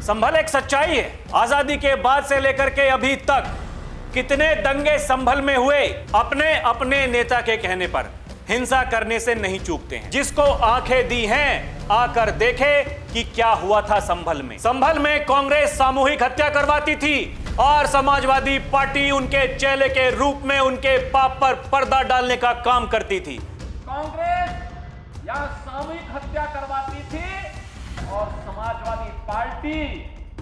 संभल एक सच्चाई है। आजादी के बाद से लेकर के अभी तक कितने दंगे संभल में हुए, अपने अपने नेता के कहने पर हिंसा करने से नहीं चूकते हैं। जिसको आंखें दी हैं आकर देखे कि क्या हुआ था संभल में। संभल में कांग्रेस सामूहिक हत्या करवाती थी और समाजवादी पार्टी उनके चेले के रूप में उनके पाप पर पर्दा डालने का काम करती थी। कांग्रेस यहां सामूहिक हत्या करवाती थी और समाजवादी पार्टी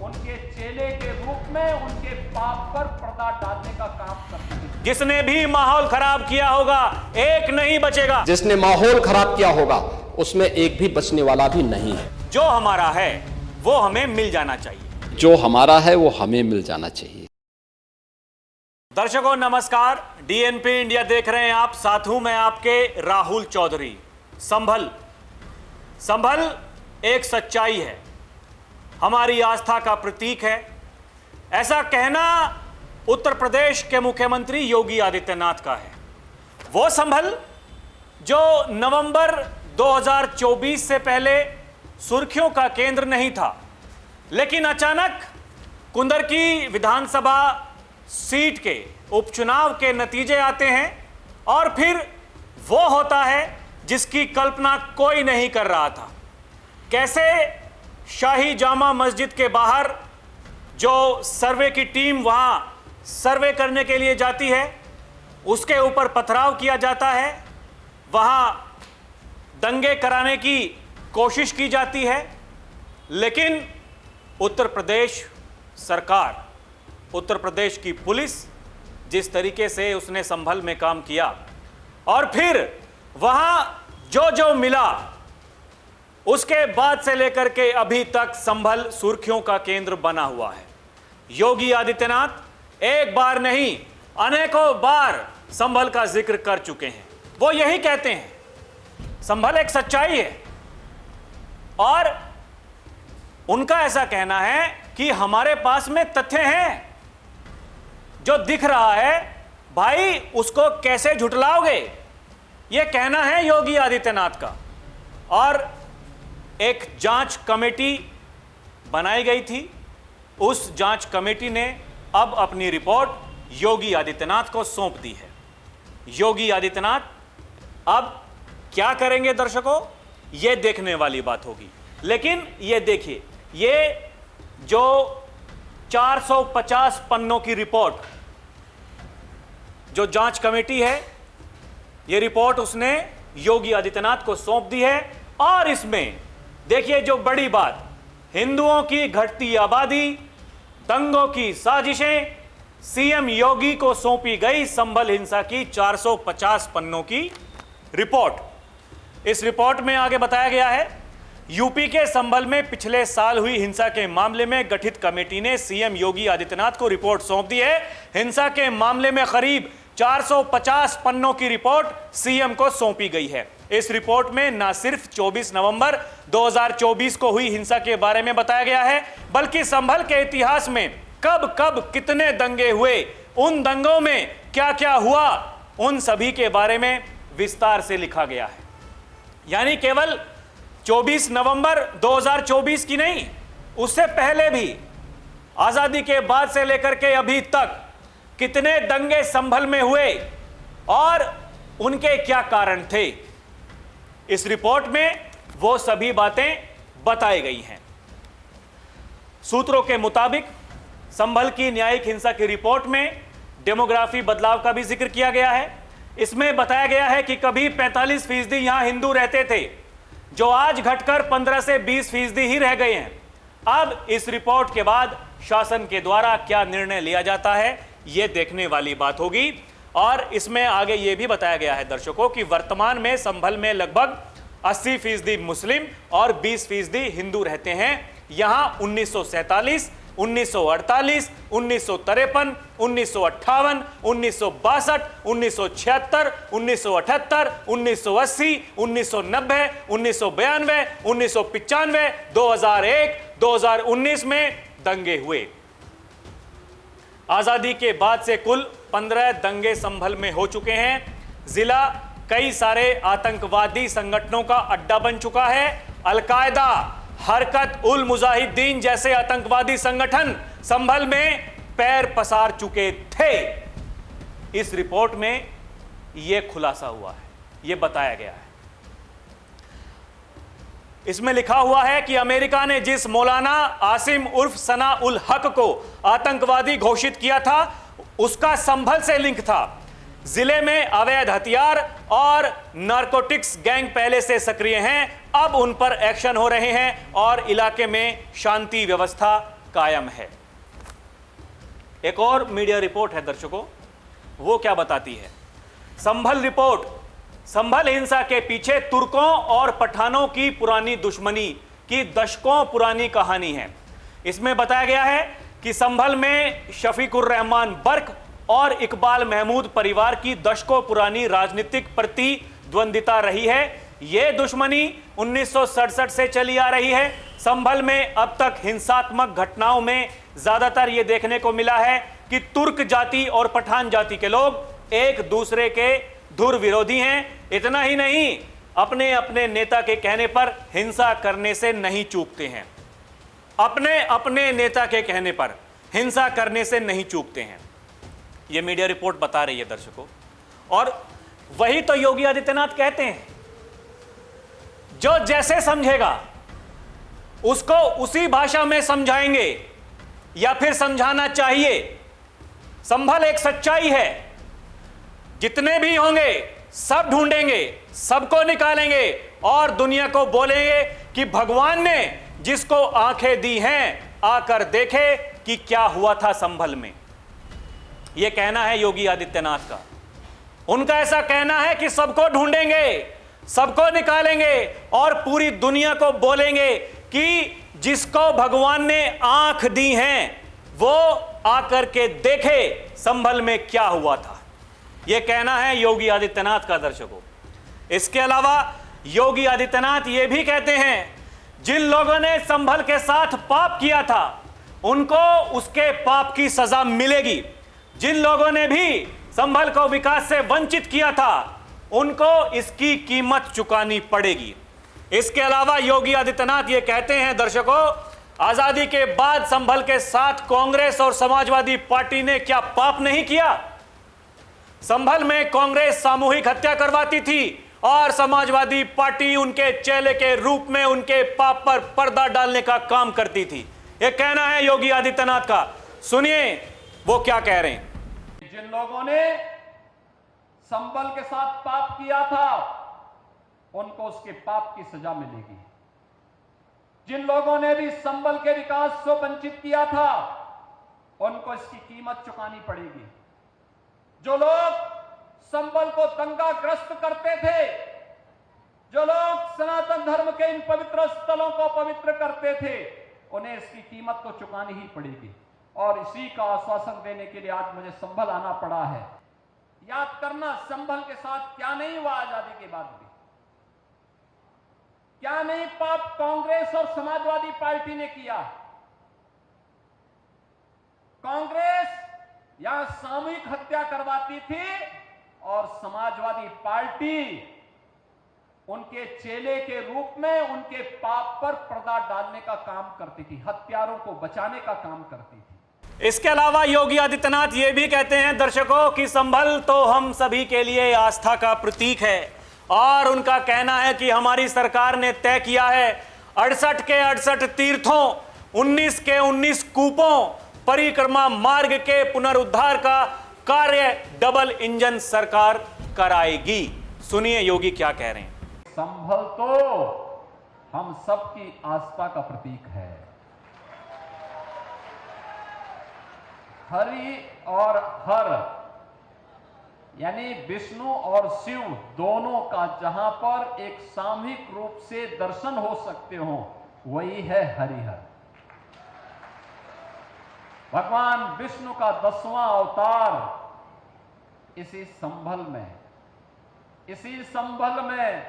उनके चेले के रूप में उनके पाप पर पर्दा डालने का काम करती थी। जिसने भी माहौल खराब किया होगा एक नहीं बचेगा। जिसने माहौल खराब किया होगा उसमें एक भी बचने वाला भी नहीं है। जो हमारा है वो हमें मिल जाना चाहिए। जो हमारा है वो हमें मिल जाना चाहिए। दर्शकों नमस्कार, डीएनपी इंडिया देख रहे हैं आप, साथ हूं मैं आपके राहुल चौधरी। संभल एक सच्चाई है, हमारी आस्था का प्रतीक है। ऐसा कहना उत्तर प्रदेश के मुख्यमंत्री योगी आदित्यनाथ का है। वो संभल जो नवंबर 2024 से पहले सुर्खियों का केंद्र नहीं था, लेकिन अचानक कुंदरकी विधानसभा सीट के उपचुनाव के नतीजे आते हैं और फिर वो होता है जिसकी कल्पना कोई नहीं कर रहा था। कैसे शाही जामा मस्जिद के बाहर जो सर्वे की टीम वहां सर्वे करने के लिए जाती है, उसके ऊपर पथराव किया जाता है, वहां दंगे कराने की कोशिश की जाती है। लेकिन उत्तर प्रदेश सरकार, उत्तर प्रदेश की पुलिस जिस तरीके से उसने संभल में काम किया और फिर वहां जो जो मिला, उसके बाद से लेकर के अभी तक संभल सुर्खियों का केंद्र बना हुआ है। योगी आदित्यनाथ एक बार नहीं अनेकों बार संभल का जिक्र कर चुके हैं। वो यही कहते हैं संभल एक सच्चाई है और उनका ऐसा कहना है कि हमारे पास में तथ्य हैं। जो दिख रहा है भाई उसको कैसे झुटलाओगे, यह कहना है योगी आदित्यनाथ का। और एक जांच कमेटी बनाई गई थी, उस जांच कमेटी ने अब अपनी रिपोर्ट योगी आदित्यनाथ को सौंप दी है। योगी आदित्यनाथ अब क्या करेंगे दर्शकों, यह देखने वाली बात होगी। लेकिन यह देखिए, ये जो 450 पन्नों की रिपोर्ट जो जांच कमेटी है, यह रिपोर्ट उसने योगी आदित्यनाथ को सौंप दी है। और इसमें देखिए जो बड़ी बात, हिंदुओं की घटती आबादी, दंगों की साजिशें, सीएम योगी को सौंपी गई संभल हिंसा की 450 पन्नों की रिपोर्ट। इस रिपोर्ट में आगे बताया गया है, यूपी के संभल में पिछले साल हुई हिंसा के मामले में गठित कमेटी ने सीएम योगी आदित्यनाथ को रिपोर्ट सौंप दी है। हिंसा के मामले में करीब 450 पन्नों की रिपोर्ट सीएम को सौंपी गई है। इस रिपोर्ट में न सिर्फ 24 नवंबर 2024 को हुई हिंसा के बारे में बताया गया है, बल्कि संभल के इतिहास में कब कब कितने दंगे हुए, उन दंगों में क्या क्या हुआ, उन सभी के बारे में विस्तार से लिखा गया है। यानी केवल 24 नवंबर 2024 की नहीं, उससे पहले भी आजादी के बाद से लेकर के अभी तक कितने दंगे संभल में हुए और उनके क्या कारण थे। इस रिपोर्ट में वो सभी बातें बताई गई हैं। सूत्रों के मुताबिक संभल की न्यायिक हिंसा की रिपोर्ट में डेमोग्राफी बदलाव का भी जिक्र किया गया है। इसमें बताया गया है कि कभी 45% यहां हिंदू रहते थे, जो आज घटकर 15 से 20% ही रह गए हैं। अब इस रिपोर्ट के बाद शासन के द्वारा क्या निर्णय लिया जाता है, यह देखने वाली बात होगी। और इसमें आगे यह भी बताया गया है दर्शकों कि वर्तमान में संभल में लगभग 80% मुस्लिम और 20% हिंदू रहते हैं। यहां 1947, 1948, 1953, 1958, 1962, 1976, 1978, 1980, 1990, 1992, 1995, 2001, 2019 में दंगे हुए। आजादी के बाद से कुल 15 दंगे संभल में हो चुके हैं। जिला कई सारे आतंकवादी संगठनों का अड्डा बन चुका है। अलकायदा, हरकत उल मुजाहिदीन जैसे आतंकवादी संगठन संभल में पैर पसार चुके थे। इस रिपोर्ट में यह खुलासा हुआ है, यह बताया गया है। इसमें लिखा हुआ है कि अमेरिका ने जिस मौलाना आसिम उर्फ सना उल हक को आतंकवादी घोषित किया था, उसका संभल से लिंक था। जिले में अवैध हथियार और नारकोटिक्स गैंग पहले से सक्रिय हैं, अब उन पर एक्शन हो रहे हैं और इलाके में शांति व्यवस्था कायम है। एक और मीडिया रिपोर्ट है दर्शकों, वो क्या बताती है? संभल रिपोर्ट, संभल हिंसा के पीछे तुर्कों और पठानों की पुरानी दुश्मनी की दशकों पुरानी कहानी है। इसमें बताया गया है कि संभल में शफीकुर रहमान बर्क और इकबाल महमूद परिवार की दशकों पुरानी राजनीतिक प्रतिद्वंदिता रही है। यह दुश्मनी 1967 से चली आ रही है। संभल में अब तक हिंसात्मक घटनाओं में ज्यादातर यह देखने को मिला है कि तुर्क जाति और पठान जाति के लोग एक दूसरे के धुर विरोधी हैं। इतना ही नहीं, अपने अपने नेता के कहने पर हिंसा करने से नहीं चूकते हैं। अपने अपने नेता के कहने पर हिंसा करने से नहीं चूकते हैं। यह मीडिया रिपोर्ट बता रही है दर्शकों। और वही तो योगी आदित्यनाथ कहते हैं, जो जैसे समझेगा उसको उसी भाषा में समझाएंगे या फिर समझाना चाहिए। संभल एक सच्चाई है, जितने भी होंगे सब ढूंढेंगे, सबको निकालेंगे और दुनिया को बोलेंगे कि भगवान ने जिसको आंखें दी हैं आकर देखे कि क्या हुआ था संभल में। यह कहना है योगी आदित्यनाथ का। उनका ऐसा कहना है कि सबको ढूंढेंगे, सबको निकालेंगे और पूरी दुनिया को बोलेंगे कि जिसको भगवान ने आंख दी हैं वो आकर के देखे संभल में क्या हुआ था। यह कहना है योगी आदित्यनाथ का दर्शकों। इसके अलावा योगी आदित्यनाथ यह भी कहते हैं, जिन लोगों ने संभल के साथ पाप किया था उनको उसके पाप की सजा मिलेगी। जिन लोगों ने भी संभल को विकास से वंचित किया था उनको इसकी कीमत चुकानी पड़ेगी। इसके अलावा योगी आदित्यनाथ ये कहते हैं दर्शकों, आजादी के बाद संभल के साथ कांग्रेस और समाजवादी पार्टी ने क्या पाप नहीं किया? संभल में कांग्रेस सामूहिक हत्या करवाती थी और समाजवादी पार्टी उनके चेले के रूप में उनके पाप पर पर्दा डालने का काम करती थी। यह कहना है योगी आदित्यनाथ का। सुनिए वो क्या कह रहे हैं। जिन लोगों ने संभल के साथ पाप किया था उनको उसके पाप की सजा मिलेगी। जिन लोगों ने भी संभल के विकास से वंचित किया था उनको इसकी कीमत चुकानी पड़ेगी। जो लोग संभल को दंगाग्रस्त करते थे, जो लोग सनातन धर्म के इन पवित्र स्थलों को पवित्र करते थे, उन्हें इसकी कीमत तो चुकानी ही पड़ेगी। और इसी का आश्वासन देने के लिए आज मुझे संभल आना पड़ा है। याद करना, संभल के साथ क्या नहीं हुआ आजादी के बाद भी, क्या नहीं पाप कांग्रेस और समाजवादी पार्टी ने किया। कांग्रेस यहां सामूहिक हत्या करवाती थी और समाजवादी पार्टी उनके चेले के रूप में उनके पाप पर पर्दा डालने का काम करती थी, हत्यारों को बचाने का काम करती थी। इसके अलावा योगी आदित्यनाथ ये भी कहते हैं दर्शकों कि संभल तो हम सभी के लिए आस्था का प्रतीक है और उनका कहना है कि हमारी सरकार ने तय किया है 68 के 68 तीर्थों, 19 के 19 कूपों, परिक्रमा मार्ग के पुनरुद्धार का कार्य डबल इंजन सरकार कराएगी। सुनिए योगी क्या कह रहे हैं। संभल तो हम सबकी आस्था का प्रतीक है। हरि और हर यानी विष्णु और शिव दोनों का जहां पर एक सामूहिक रूप से दर्शन हो सकते हो वही है हरिहर। भगवान विष्णु का 10वां अवतार इसी संभल में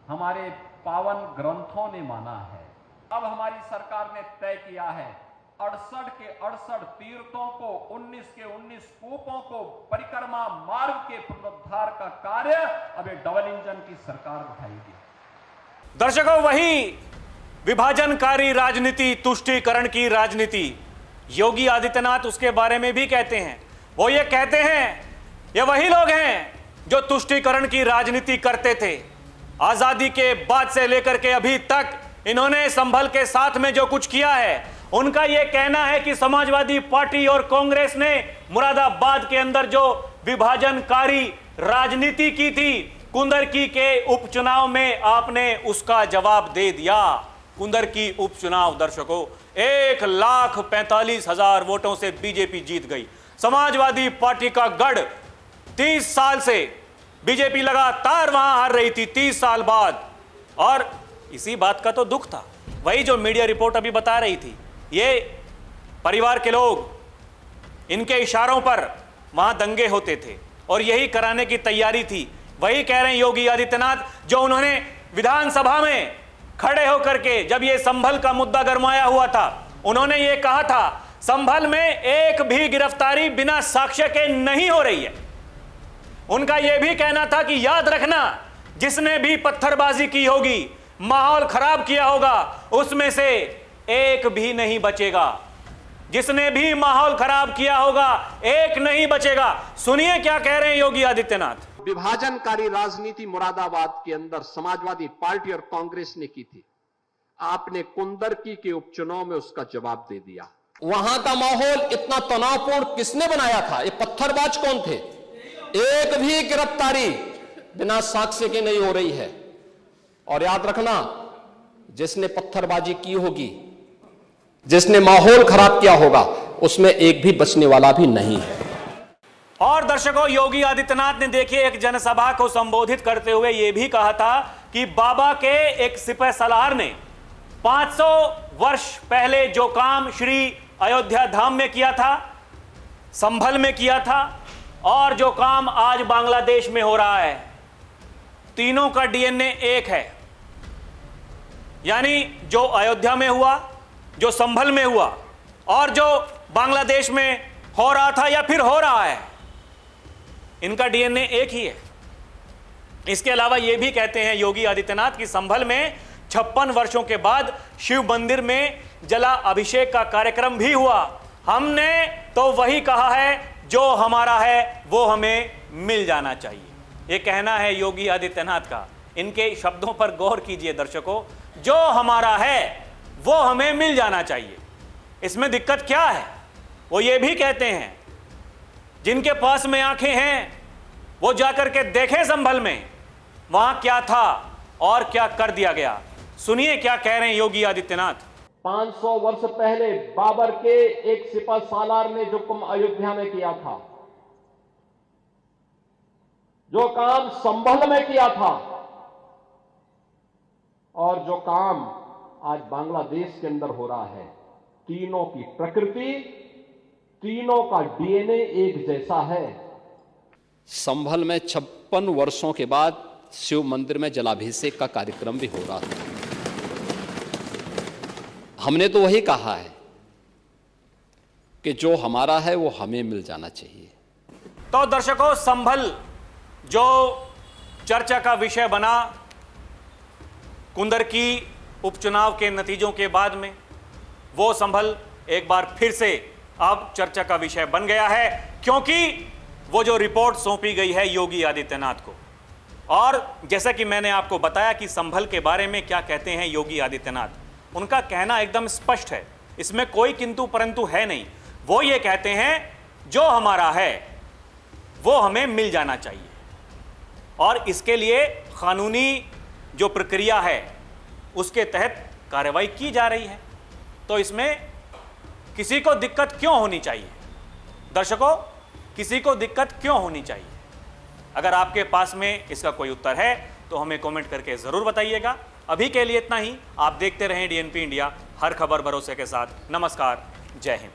हमारे पावन ग्रंथों ने माना है। अब हमारी सरकार ने तय किया है 68 के 68 तीर्थों को, 19 के 19 कूपों को, परिक्रमा मार्ग के पुनरुद्धार का कार्य अब डबल इंजन की सरकार उठाएगी। दर्शकों, वही विभाजनकारी राजनीति, तुष्टीकरण की राजनीति योगी आदित्यनाथ उसके बारे में भी कहते हैं। वो ये कहते हैं, ये वही लोग हैं जो तुष्टीकरण की राजनीति करते थे। आजादी के बाद से लेकर के अभी तक इन्होंने संभल के साथ में जो कुछ किया है, उनका यह कहना है कि समाजवादी पार्टी और कांग्रेस ने मुरादाबाद के अंदर जो विभाजनकारी राजनीति की थी, कुंदरकी के उपचुनाव में आपने उसका जवाब दे दिया। कुंदरकी उपचुनाव दर्शकों, 1,45,000 वोटों से बीजेपी जीत गई। समाजवादी पार्टी का गढ़ 30 साल से बीजेपी लगातार वहां हार रही थी, 30 साल बाद। और इसी बात का तो दुख था, वही जो मीडिया रिपोर्ट अभी बता रही थी, ये परिवार के लोग, इनके इशारों पर वहां दंगे होते थे और यही कराने की तैयारी थी। वही कह रहे हैं योगी आदित्यनाथ, जो उन्होंने विधानसभा में खड़े होकर के जब ये संभल का मुद्दा गरमाया हुआ था, उन्होंने ये कहा था संभल में एक भी गिरफ्तारी बिना साक्ष्य के नहीं हो रही है। उनका यह भी कहना था कि याद रखना, जिसने भी पत्थरबाजी की होगी, माहौल खराब किया होगा, उसमें से एक भी नहीं बचेगा। जिसने भी माहौल खराब किया होगा, एक नहीं बचेगा। सुनिए क्या कह रहे हैं योगी आदित्यनाथ। विभाजनकारी राजनीति मुरादाबाद के अंदर समाजवादी पार्टी और कांग्रेस ने की थी। आपने कुंदरकी के उपचुनाव में उसका जवाब दे दिया। वहां का माहौल इतना तनावपूर्ण किसने बनाया था? ये पत्थरबाज कौन थे? एक भी गिरफ्तारी बिना साक्ष्य के नहीं हो रही है। और याद रखना, जिसने पत्थरबाजी की होगी, जिसने माहौल खराब किया होगा, उसमें एक भी बचने वाला भी नहीं है। और दर्शकों, योगी आदित्यनाथ ने देखिए एक जनसभा को संबोधित करते हुए यह भी कहा था कि बाबा के एक सिपह सलार ने 500 वर्ष पहले जो काम श्री अयोध्या धाम में किया था, संभल में किया था, और जो काम आज बांग्लादेश में हो रहा है, तीनों का डीएनए एक है। यानी जो अयोध्या में हुआ, जो संभल में हुआ, और जो बांग्लादेश में हो रहा था या फिर हो रहा है, इनका डीएनए एक ही है। इसके अलावा यह भी कहते हैं योगी आदित्यनाथ कि संभल में 56 वर्षों के बाद शिव मंदिर में जला अभिषेक का कार्यक्रम भी हुआ। हमने तो वही कहा है, जो हमारा है वो हमें मिल जाना चाहिए। यह कहना है योगी आदित्यनाथ का। इनके शब्दों पर गौर कीजिए दर्शकों, जो हमारा है वो हमें मिल जाना चाहिए। इसमें दिक्कत क्या है? वो ये भी कहते हैं, जिनके पास में आंखें हैं वो जाकर के देखें संभल में वहां क्या था और क्या कर दिया गया। सुनिए क्या कह रहे हैं योगी आदित्यनाथ। 500 वर्ष पहले बाबर के एक सिपह सालार ने जो काम अयोध्या में किया था, जो काम संभल में किया था, और जो काम आज बांग्लादेश के अंदर हो रहा है, तीनों की प्रकृति, तीनों का डीएनए एक जैसा है। संभल में 56 वर्षों के बाद शिव मंदिर में जलाभिषेक का कार्यक्रम भी हो रहा था। हमने तो वही कहा है कि जो हमारा है वो हमें मिल जाना चाहिए। तो दर्शकों, संभल जो चर्चा का विषय बना कुंदरकी उपचुनाव के नतीजों के बाद में, वो संभल एक बार फिर से अब चर्चा का विषय बन गया है, क्योंकि वो जो रिपोर्ट सौंपी गई है योगी आदित्यनाथ को। और जैसा कि मैंने आपको बताया कि संभल के बारे में क्या कहते हैं योगी आदित्यनाथ, उनका कहना एकदम स्पष्ट है, इसमें कोई किंतु परंतु है नहीं। वो ये कहते हैं जो हमारा है वो हमें मिल जाना चाहिए, और इसके लिए कानूनी जो प्रक्रिया है उसके तहत कार्रवाई की जा रही है। तो इसमें किसी को दिक्कत क्यों होनी चाहिए? दर्शकों, किसी को दिक्कत क्यों होनी चाहिए? अगर आपके पास में इसका कोई उत्तर है तो हमें कमेंट करके ज़रूर बताइएगा। अभी के लिए इतना ही। आप देखते रहें डीएनपी इंडिया, हर खबर भरोसे के साथ। नमस्कार, जय हिंद।